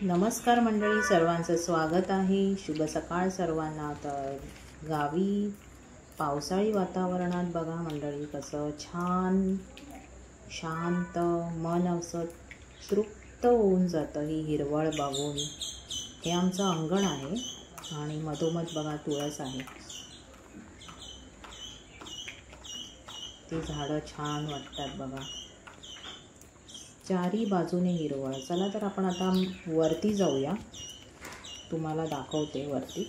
नमस्कार मंडळी, सर्वांचं स्वागत आहे। शुभ सकाळ सर्वांना। तर गावी पावसाळी वातावरणात बघा मंडळी कसं छान शांत मन असं तृप्त होऊन जातं ही हिरवळ बघून। हे आमचं अंगण आहे आणि मधोमध बघा तुळस आहे। ती झाडं छान वाटतात बघा, चारी बाजूने हिरवळ। चला तर आपण आता वरती जाऊया, तुम्हाला दाखवते वरती।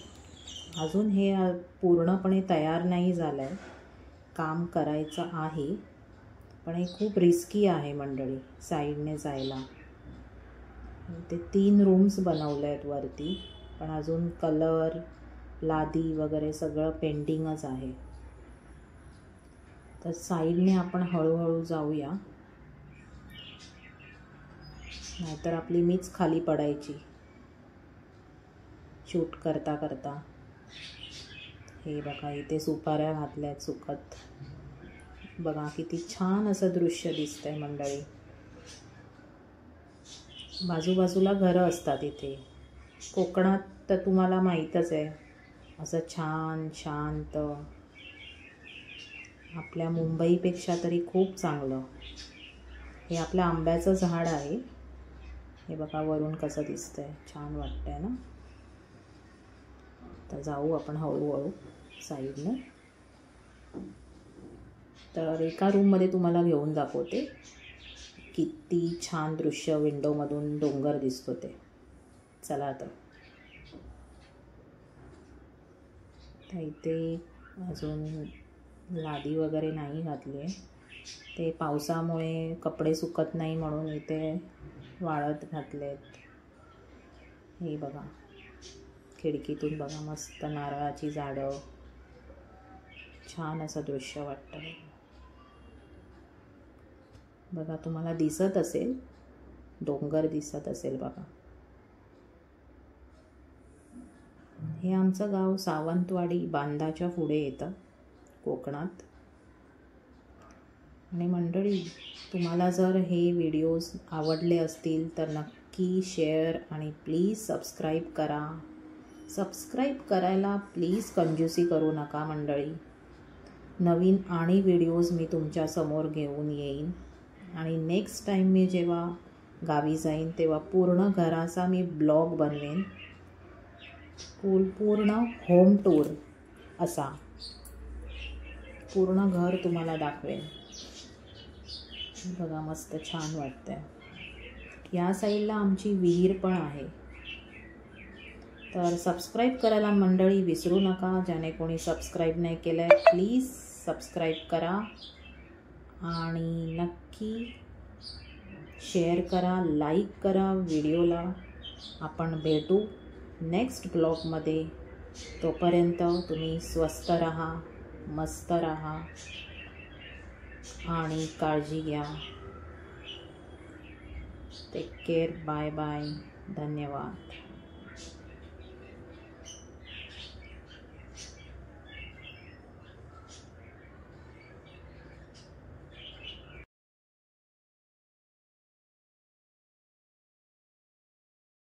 अजून हे पूर्णपणे तयार नाही झालं आहे, काम करायचं आहे, पण हे खूप रिस्की आहे मंडळी साईडने जायला। ते 3 रूम्स बनवले आहेत वरती, पण अजून कलर लादी वगैरे सगळं पेंटिंगच आहे। तर साईडने आपण हळूहळू जाऊया, नाहीतर आपली मीच खाली पडायची शूट करता करता। हे बघा इथे सुपाऱ्या घातल्यात सुकत, बघा किती छान असं दृश्य दिसतंय मंडळी। बाजूबाजूला घरं असतात इथे। कोकणात तर तुम्हाला माहीतच आहे, असं छान शांत, आपल्या मुंबईपेक्षा तरी खूप चांगलं। हे आपलं आंब्याचं झाड आहे, हे बघा वरून कसं दिसतंय, छान वाटतंय ना। तर जाऊ आपण हळूहळू साईडने। तर एका रूममध्ये तुम्हाला घेऊन दाखवते किती छान दृश्य विंडोमधून डोंगर दिसतो ते। चला तर इथे अजून लादी वगैरे नाही घातली आहे, ते पावसामुळे कपडे सुकत नाही म्हणून इथे वाळत घातलेत। हे बघा खिडकीतून बघा मस्त नारळाची झाडं, छान असं दृश्य वाटतं बघा। तुम्हाला दिसत असेल, डोंगर दिसत असेल बघा। हे आमचं गाव सावंतवाडी बांधाच्या पुढे येतं कोकणात। आणि मंडळी तुम्हाला जर हे व्हिडिओज आवडले असतील तर नक्की शेअर आणि प्लीज सबस्क्राईब करा। सबस्क्राईब करायला प्लीज कंजूसी करू नका मंडळी। नवीन आणि व्हिडिओज मी तुमच्या समोर घेऊन येईन, आणि नेक्स्ट टाईम मी जेव्हा गावी जाईन तेव्हा पूर्ण घराचा मी ब्लॉग बनवेन, पूर्ण होम टूर असा पूर्ण घर तुम्हाला दाखवेन। बघा मस्त छान वाटतंय। या साईडला आमची विहीर पण आहे। तर सबस्क्राईब करायला मंडळी विसरू नका। ज्याने कोणी सबस्क्राईब नाही केलं प्लीज सबस्क्राईब करा आणि नक्की शेअर करा, लाईक करा व्हिडिओला। आपण भेटू नेक्स्ट ब्लॉगमध्ये। तोपर्यंत तुम्ही स्वस्त राहा, मस्त राहा आणि काळजी घ्या। टेक केअर, बाय बाय, धन्यवाद।